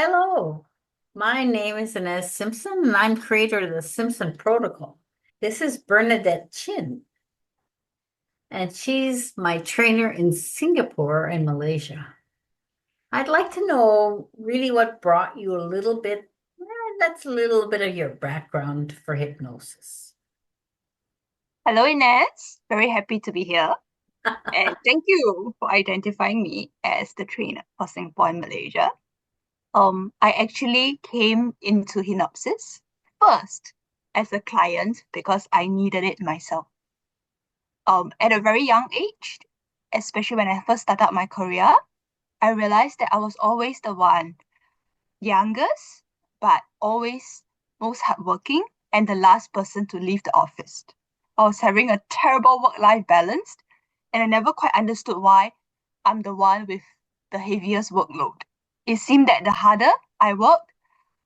Hello, my name is Inez Simpson, and I'm creator of the Simpson Protocol. This is Bernadette Chin, and she's my trainer in Singapore and Malaysia. I'd like to know really what brought you a little bit, that's a little bit of your background for hypnosis. Hello, Inez. Very happy to be here. And thank you for identifying me as the trainer for Singapore and Malaysia. I actually came into Hypnosis first as a client because I needed it myself. At a very young age, especially when I first started my career, I realized that I was always the one youngest, but always most hardworking and the last person to leave the office. I was having a terrible work-life balance, and I never quite understood why I'm the one with the heaviest workload. It seemed that the harder I worked,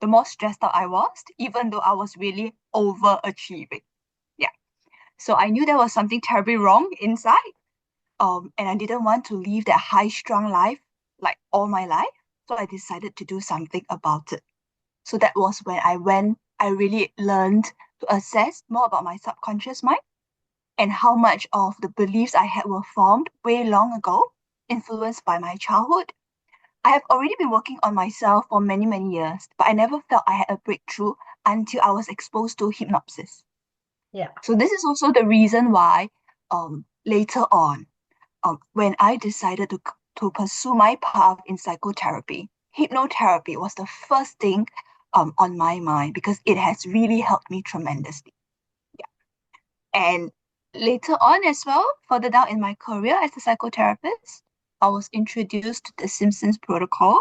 the more stressed out I was, even though I was really overachieving. Yeah. So I knew there was something terribly wrong inside. And I didn't want to live that high-strung life like all my life. So I decided to do something about it. So that was when I really learned to assess more about my subconscious mind and how much of the beliefs I had were formed way long ago, influenced by my childhood. I have already been working on myself for many, many years, but I never felt I had a breakthrough until I was exposed to hypnosis. Yeah. So this is also the reason why later on, when I decided to pursue my path in psychotherapy, hypnotherapy was the first thing on my mind because it has really helped me tremendously. Yeah. And later on as well, further down in my career as a psychotherapist, I was introduced to the Simpsons protocol,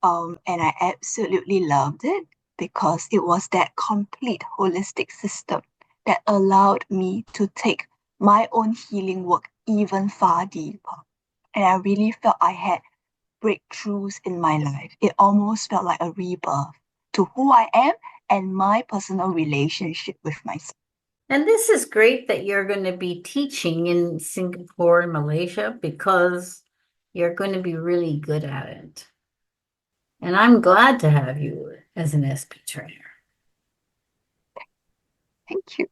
and I absolutely loved it because it was that complete holistic system that allowed me to take my own healing work even far deeper. And I really felt I had breakthroughs in my life. It almost felt like a rebirth to who I am and my personal relationship with myself. And this is great that you're going to be teaching in Singapore and Malaysia because you're going to be really good at it. And I'm glad to have you as an SP trainer. Thank you.